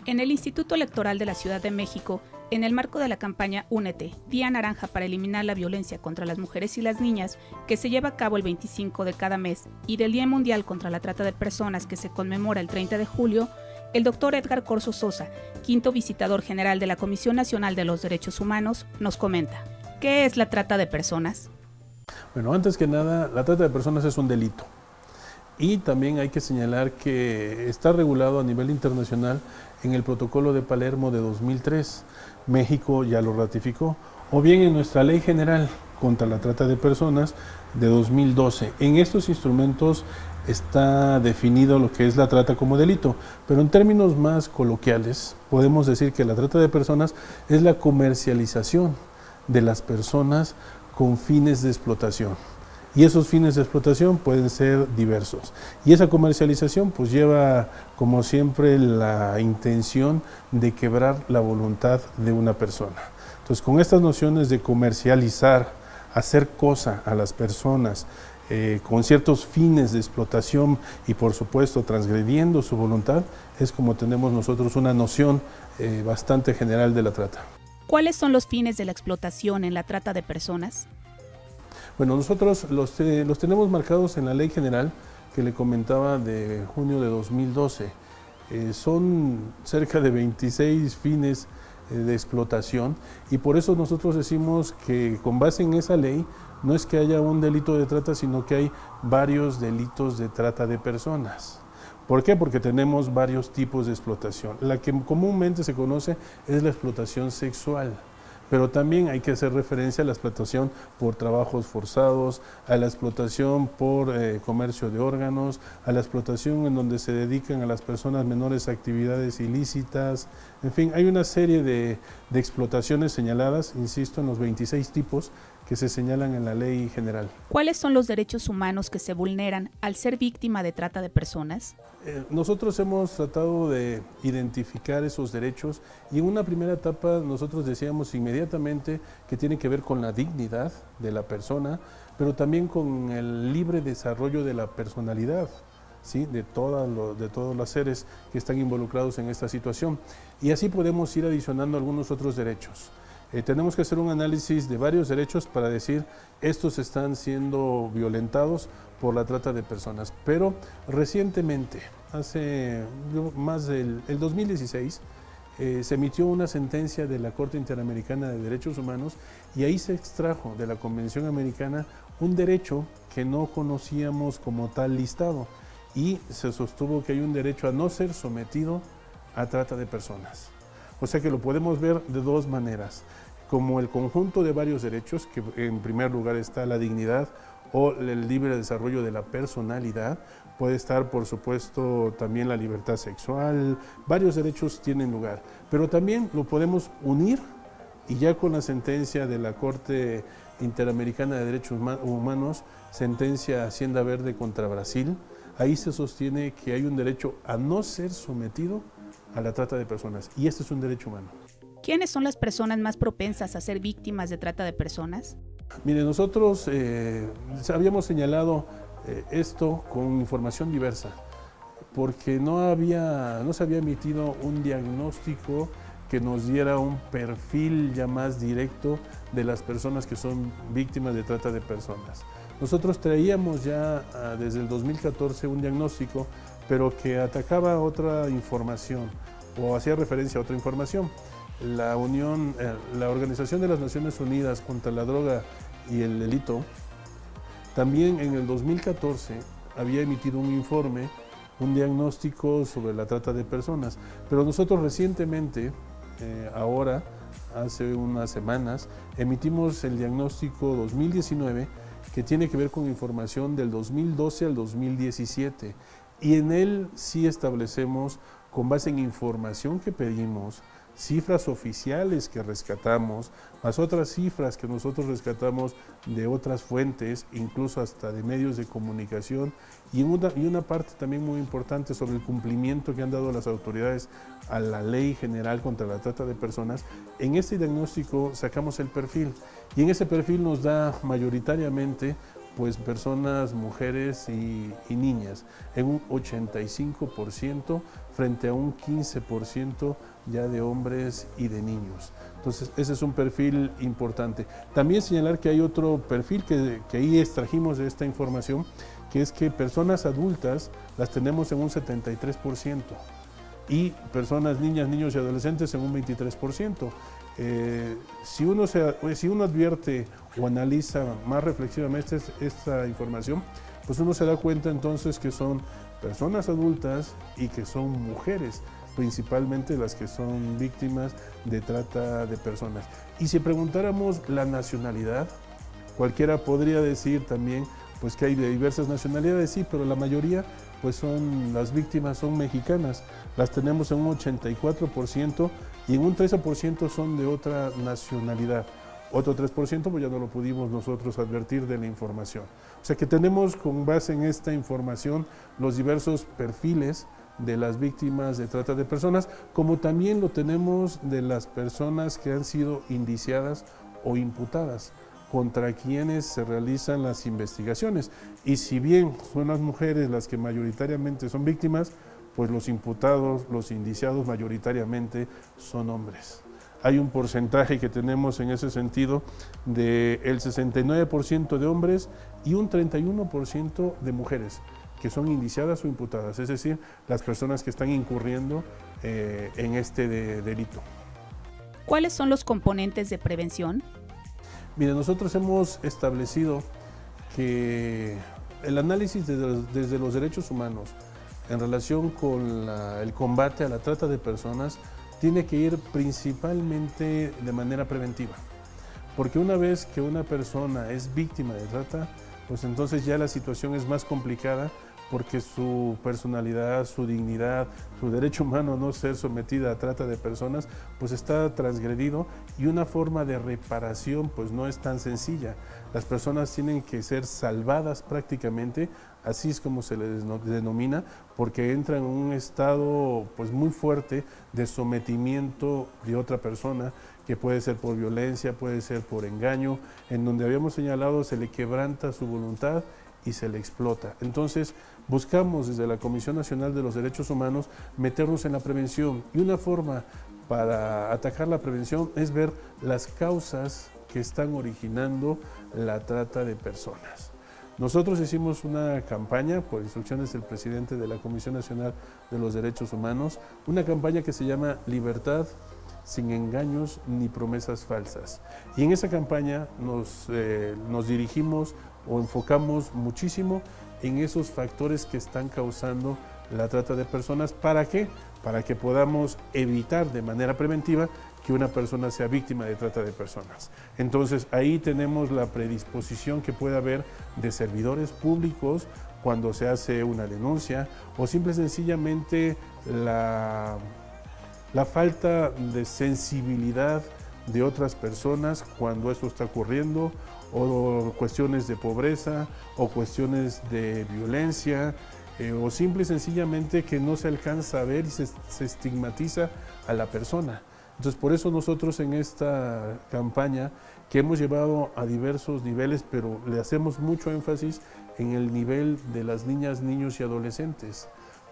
En el Instituto Electoral de la Ciudad de México, en el marco de la campaña Únete, Día Naranja para eliminar la violencia contra las mujeres y las niñas, que se lleva a cabo el 25 de cada mes, y del Día Mundial contra la Trata de Personas, que se conmemora el 30 de julio, el doctor Edgar Corzo Sosa, quinto visitador general de la Comisión Nacional de los Derechos Humanos, nos comenta: ¿qué es la trata de personas? Bueno, antes que nada, la trata de personas es un delito. Y también hay que señalar que está regulado a nivel internacional en el Protocolo de Palermo de 2003. México ya lo ratificó. O bien en nuestra Ley General contra la Trata de Personas de 2012. En estos instrumentos está definido lo que es la trata como delito, pero en términos más coloquiales podemos decir que la trata de personas es la comercialización de las personas con fines de explotación. Y esos fines de explotación pueden ser diversos. Y esa comercialización pues lleva, como siempre, la intención de quebrar la voluntad de una persona. Entonces, con estas nociones de comercializar, hacer cosa a las personas con ciertos fines de explotación y, por supuesto, transgrediendo su voluntad, es como tenemos nosotros una noción bastante general de la trata. ¿Cuáles son los fines de la explotación en la trata de personas? Bueno, nosotros los tenemos marcados en la Ley General que le comentaba de junio de 2012. Son cerca de 26 fines de explotación y por eso nosotros decimos que con base en esa ley no es que haya un delito de trata, sino que hay varios delitos de trata de personas. ¿Por qué? Porque tenemos varios tipos de explotación. La que comúnmente se conoce es la explotación sexual. Pero también hay que hacer referencia a la explotación por trabajos forzados, a la explotación por comercio de órganos, a la explotación en donde se dedican a las personas menores a actividades ilícitas. En fin, hay una serie de explotaciones señaladas, insisto, en los 26 tipos que se señalan en la Ley General. ¿Cuáles son los derechos humanos que se vulneran al ser víctima de trata de personas? Nosotros hemos tratado de identificar esos derechos y en una primera etapa nosotros decíamos inmediatamente que tiene que ver con la dignidad de la persona, pero también con el libre desarrollo de la personalidad, ¿sí? de todos los seres que están involucrados en esta situación. Y así podemos ir adicionando algunos otros derechos. Tenemos que hacer un análisis de varios derechos para decir estos están siendo violentados por la trata de personas. Pero recientemente, hace más del 2016, se emitió una sentencia de la Corte Interamericana de Derechos Humanos y ahí se extrajo de la Convención Americana un derecho que no conocíamos como tal listado y se sostuvo que hay un derecho a no ser sometido a trata de personas. O sea que lo podemos ver de dos maneras, como el conjunto de varios derechos, que en primer lugar está la dignidad o el libre desarrollo de la personalidad, puede estar por supuesto también la libertad sexual, varios derechos tienen lugar, pero también lo podemos unir y ya con la sentencia de la Corte Interamericana de Derechos Humanos, sentencia Hacienda Verde contra Brasil, ahí se sostiene que hay un derecho a no ser sometido a la trata de personas, y este es un derecho humano. ¿Quiénes son las personas más propensas a ser víctimas de trata de personas? Mire, nosotros habíamos señalado esto con información diversa, porque no se había emitido un diagnóstico que nos diera un perfil ya más directo de las personas que son víctimas de trata de personas. Nosotros traíamos ya desde el 2014 un diagnóstico, pero que atacaba otra información o hacía referencia a otra información. La Organización de las Naciones Unidas contra la Droga y el Delito, también en el 2014 había emitido un informe, un diagnóstico sobre la trata de personas, pero nosotros recientemente, ahora, hace unas semanas, emitimos el diagnóstico 2019 que tiene que ver con información del 2012 al 2017 y en él sí establecemos, con base en información que pedimos, cifras oficiales que rescatamos, más otras cifras que nosotros rescatamos de otras fuentes, incluso hasta de medios de comunicación, y una parte también muy importante sobre el cumplimiento que han dado las autoridades a la Ley General contra la Trata de Personas. En este diagnóstico sacamos el perfil, y en ese perfil nos da mayoritariamente pues personas, mujeres y niñas, en un 85% frente a un 15% ya de hombres y de niños. Entonces, ese es un perfil importante. También señalar que hay otro perfil que ahí extrajimos de esta información, que es que personas adultas las tenemos en un 73% y personas, niñas, niños y adolescentes en un 23%. Si uno advierte o analiza más reflexivamente esta información, pues uno se da cuenta entonces que son personas adultas y que son mujeres, principalmente las que son víctimas de trata de personas. Y si preguntáramos la nacionalidad, cualquiera podría decir también pues que hay de diversas nacionalidades, sí, pero la mayoría pues son las víctimas son mexicanas, las tenemos en un 84% y en un 13% son de otra nacionalidad. Otro 3% pues ya no lo pudimos nosotros advertir de la información. O sea que tenemos con base en esta información los diversos perfiles de las víctimas de trata de personas, como también lo tenemos de las personas que han sido indiciadas o imputadas, contra quienes se realizan las investigaciones. Y si bien son las mujeres las que mayoritariamente son víctimas, pues los imputados, los indiciados mayoritariamente son hombres. Hay un porcentaje que tenemos en ese sentido del 69% de hombres y un 31% de mujeres que son indiciadas o imputadas, es decir, las personas que están incurriendo en este delito. ¿Cuáles son los componentes de prevención? Mire, nosotros hemos establecido que el análisis desde los derechos humanos en relación con el combate a la trata de personas tiene que ir principalmente de manera preventiva, porque una vez que una persona es víctima de trata, pues entonces ya la situación es más complicada, porque su personalidad, su dignidad, su derecho humano a no ser sometida a trata de personas, pues está transgredido y una forma de reparación pues no es tan sencilla. Las personas tienen que ser salvadas prácticamente, así es como se les denomina, porque entran en un estado pues muy fuerte de sometimiento de otra persona, que puede ser por violencia, puede ser por engaño, en donde habíamos señalado se le quebranta su voluntad y se le explota. Entonces, buscamos desde la Comisión Nacional de los Derechos Humanos meternos en la prevención, y una forma para atacar la prevención es ver las causas que están originando la trata de personas. Nosotros hicimos una campaña, por instrucciones del presidente de la Comisión Nacional de los Derechos Humanos, una campaña que se llama Libertad sin engaños ni promesas falsas. Y en esa campaña nos dirigimos o enfocamos muchísimo en esos factores que están causando la trata de personas. ¿Para qué? Para que podamos evitar de manera preventiva que una persona sea víctima de trata de personas. Entonces ahí tenemos la predisposición que puede haber de servidores públicos cuando se hace una denuncia, o simple y sencillamente la falta de sensibilidad de otras personas cuando esto está ocurriendo, o cuestiones de pobreza, o cuestiones de violencia, o simple y sencillamente que no se alcanza a ver y se estigmatiza a la persona. Entonces, por eso nosotros en esta campaña, que hemos llevado a diversos niveles, pero le hacemos mucho énfasis en el nivel de las niñas, niños y adolescentes,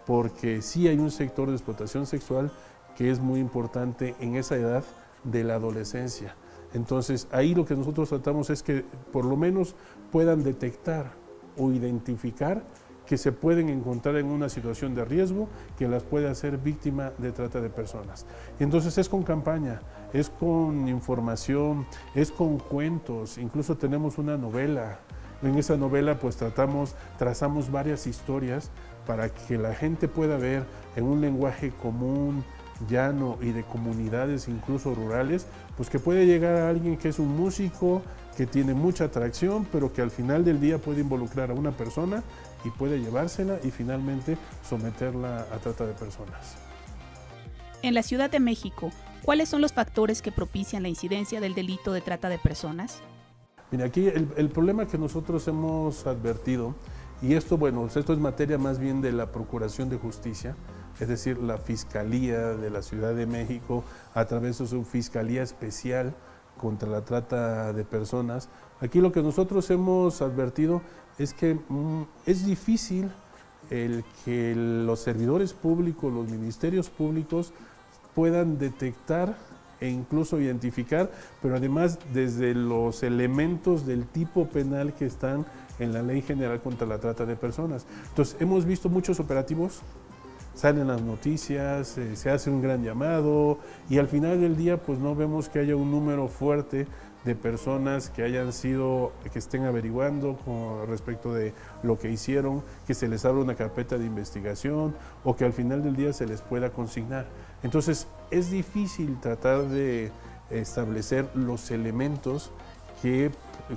porque sí hay un sector de explotación sexual que es muy importante en esa edad de la adolescencia. Entonces, ahí lo que nosotros tratamos es que por lo menos puedan detectar o identificar que se pueden encontrar en una situación de riesgo que las puede hacer víctima de trata de personas. Y entonces es con campaña, es con información, es con cuentos, incluso tenemos una novela. En esa novela pues trazamos varias historias para que la gente pueda ver en un lenguaje común, llano y de comunidades incluso rurales, pues que puede llegar a alguien que es un músico, que tiene mucha atracción, pero que al final del día puede involucrar a una persona y puede llevársela y finalmente someterla a trata de personas. En la Ciudad de México, ¿cuáles son los factores que propician la incidencia del delito de trata de personas? Mira, aquí el problema que nosotros hemos advertido, y esto es materia más bien de la Procuración de Justicia, es decir, la Fiscalía de la Ciudad de México, a través de su Fiscalía Especial contra la trata de personas. Aquí lo que nosotros hemos advertido es que es difícil el que los servidores públicos, los ministerios públicos puedan detectar e incluso identificar, pero además desde los elementos del tipo penal que están en la Ley General contra la Trata de Personas. Entonces, hemos visto muchos operativos, salen las noticias, se hace un gran llamado y al final del día pues no vemos que haya un número fuerte de personas que estén averiguando con respecto de lo que hicieron, que se les abra una carpeta de investigación o que al final del día se les pueda consignar. Entonces es difícil tratar de establecer los elementos que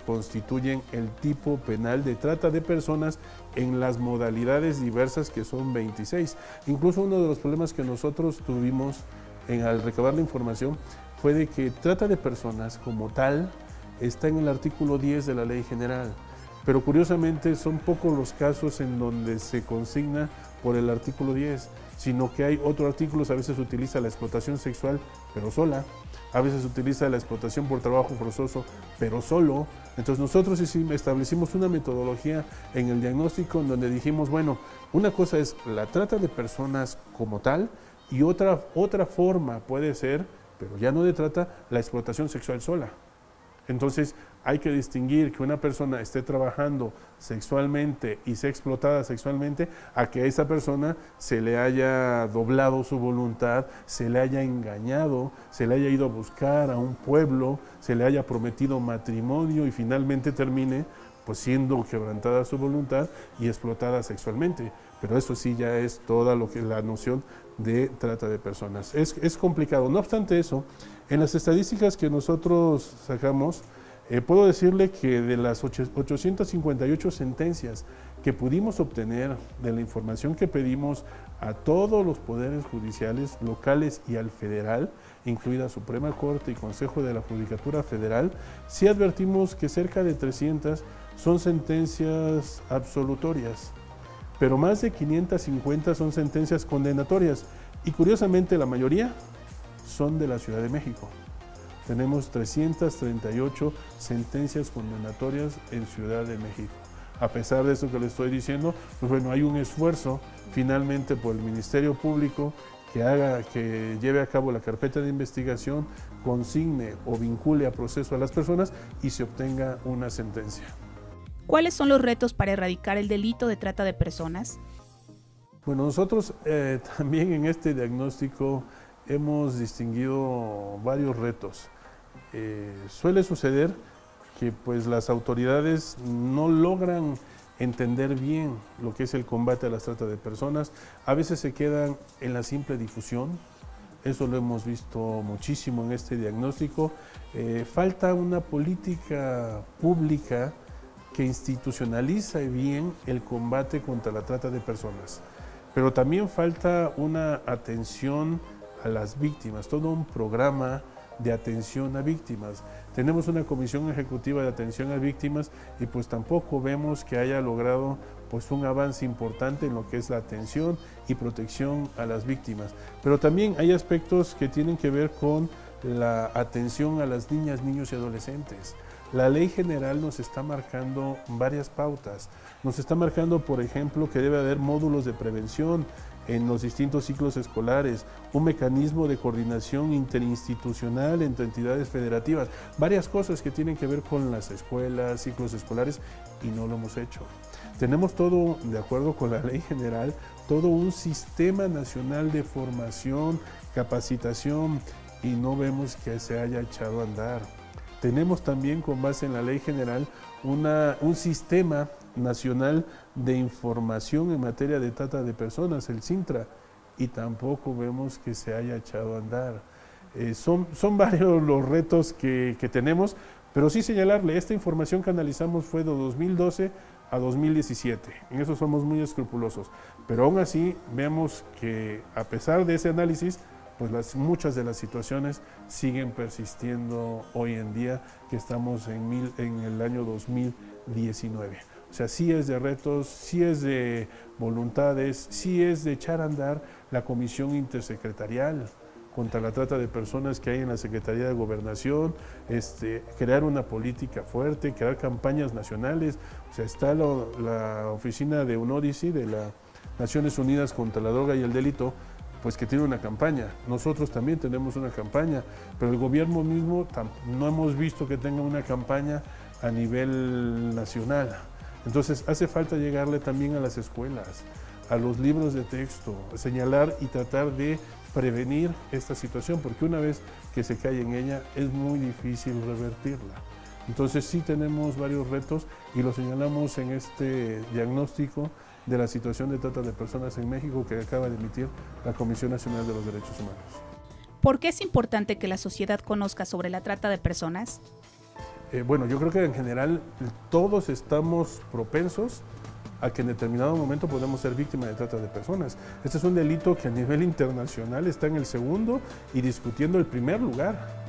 constituyen el tipo penal de trata de personas en las modalidades diversas que son 26. Incluso uno de los problemas que nosotros tuvimos al recabar la información fue de que trata de personas como tal está en el artículo 10 de la Ley General, pero curiosamente son pocos los casos en donde se consigna por el artículo 10, sino que hay otros artículos, a veces se utiliza la explotación sexual, pero sola, a veces se utiliza la explotación por trabajo forzoso, pero solo. Entonces nosotros establecimos una metodología en el diagnóstico en donde dijimos, bueno, una cosa es la trata de personas como tal y otra forma puede ser, pero ya no de trata, la explotación sexual sola. Entonces hay que distinguir que una persona esté trabajando sexualmente y sea explotada sexualmente a que a esa persona se le haya doblado su voluntad, se le haya engañado, se le haya ido a buscar a un pueblo, se le haya prometido matrimonio y finalmente termine pues siendo quebrantada su voluntad y explotada sexualmente. Pero eso sí ya es toda la noción de trata de personas. Es complicado. No obstante eso, en las estadísticas que nosotros sacamos, puedo decirle que de las 858 sentencias que pudimos obtener de la información que pedimos a todos los poderes judiciales locales y al federal, incluida Suprema Corte y Consejo de la Judicatura Federal, sí advertimos que cerca de 300 son sentencias absolutorias, pero más de 550 son sentencias condenatorias y curiosamente la mayoría son de la Ciudad de México. Tenemos 338 sentencias condenatorias en Ciudad de México. A pesar de eso que le estoy diciendo, pues bueno, hay un esfuerzo finalmente por el Ministerio Público que lleve a cabo la carpeta de investigación, consigne o vincule a proceso a las personas y se obtenga una sentencia. ¿Cuáles son los retos para erradicar el delito de trata de personas? Bueno, nosotros también en este diagnóstico hemos distinguido varios retos. Suele suceder que pues, las autoridades no logran entender bien lo que es el combate a la trata de personas. A veces se quedan en la simple difusión. Eso lo hemos visto muchísimo en este diagnóstico. Falta una política pública que institucionaliza bien el combate contra la trata de personas. Pero también falta una atención a las víctimas, todo un programa de atención a víctimas. Tenemos una comisión ejecutiva de atención a víctimas y pues tampoco vemos que haya logrado pues un avance importante en lo que es la atención y protección a las víctimas. Pero también hay aspectos que tienen que ver con la atención a las niñas, niños y adolescentes. La Ley General nos está marcando varias pautas. Nos está marcando, por ejemplo, que debe haber módulos de prevención en los distintos ciclos escolares, un mecanismo de coordinación interinstitucional entre entidades federativas, varias cosas que tienen que ver con las escuelas, ciclos escolares, y no lo hemos hecho. Tenemos todo, de acuerdo con la Ley General, todo un sistema nacional de formación, capacitación, y no vemos que se haya echado a andar. Tenemos también, con base en la Ley General, un sistema nacional de información en materia de trata de personas, el SINTRA, y tampoco vemos que se haya echado a andar. Son varios los retos que tenemos, pero sí señalarle, esta información que analizamos fue de 2012 a 2017, en eso somos muy escrupulosos, pero aún así vemos que a pesar de ese análisis, pues muchas de las situaciones siguen persistiendo hoy en día, que estamos en el año 2019. O sea, sí es de retos, sí es de voluntades, sí es de echar a andar la comisión intersecretarial, contra la trata de personas que hay en la Secretaría de Gobernación, crear una política fuerte, crear campañas nacionales. O sea, está la oficina de UNODC, de las Naciones Unidas contra la Droga y el Delito, pues que tiene una campaña. Nosotros también tenemos una campaña, pero el gobierno mismo no hemos visto que tenga una campaña a nivel nacional. Entonces hace falta llegarle también a las escuelas, a los libros de texto, señalar y tratar de prevenir esta situación, porque una vez que se cae en ella es muy difícil revertirla. Entonces sí tenemos varios retos y lo señalamos en este diagnóstico de la situación de trata de personas en México que acaba de emitir la Comisión Nacional de los Derechos Humanos. ¿Por qué es importante que la sociedad conozca sobre la trata de personas? Bueno, yo creo que en general todos estamos propensos a que en determinado momento podemos ser víctimas de trata de personas. Este es un delito que a nivel internacional está en el segundo y discutiendo el primer lugar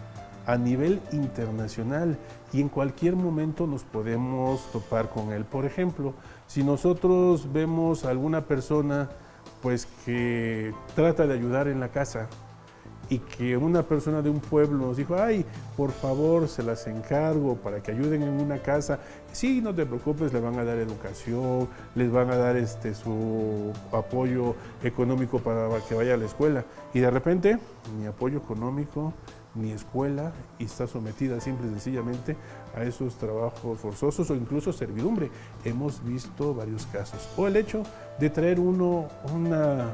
a nivel internacional, y en cualquier momento nos podemos topar con él. Por ejemplo, si nosotros vemos a alguna persona pues que trata de ayudar en la casa y que una persona de un pueblo nos dijo, ay, por favor, se las encargo para que ayuden en una casa. Sí, no te preocupes, le van a dar educación, les van a dar su apoyo económico para que vaya a la escuela. Y de repente, ni apoyo económico, ni escuela, y está sometida simple y sencillamente a esos trabajos forzosos o incluso servidumbre. Hemos visto varios casos. O el hecho de traer una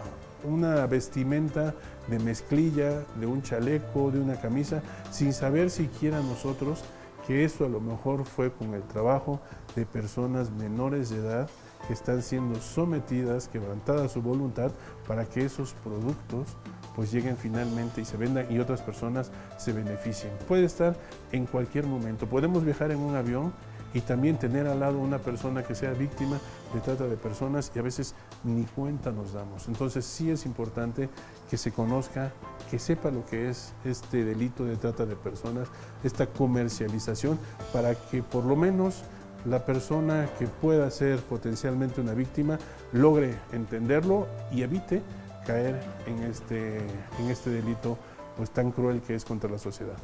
vestimenta de mezclilla, de un chaleco, de una camisa, sin saber siquiera nosotros que eso a lo mejor fue con el trabajo de personas menores de edad que están siendo sometidas, quebrantada su voluntad para que esos productos pues lleguen finalmente y se vendan y otras personas se beneficien. Puede estar en cualquier momento. Podemos viajar en un avión y también tener al lado una persona que sea víctima de trata de personas y a veces ni cuenta nos damos. Entonces sí es importante que se conozca, que sepa lo que es este delito de trata de personas, esta comercialización, para que por lo menos la persona que pueda ser potencialmente una víctima logre entenderlo y evite caer en este delito pues tan cruel que es contra la sociedad.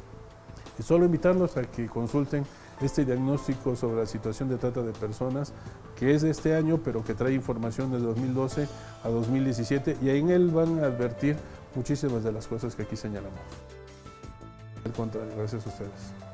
Y solo invitarlos a que consulten este diagnóstico sobre la situación de trata de personas, que es de este año, pero que trae información de 2012 a 2017, y en él van a advertir muchísimas de las cosas que aquí señalamos. Al contrario, gracias a ustedes.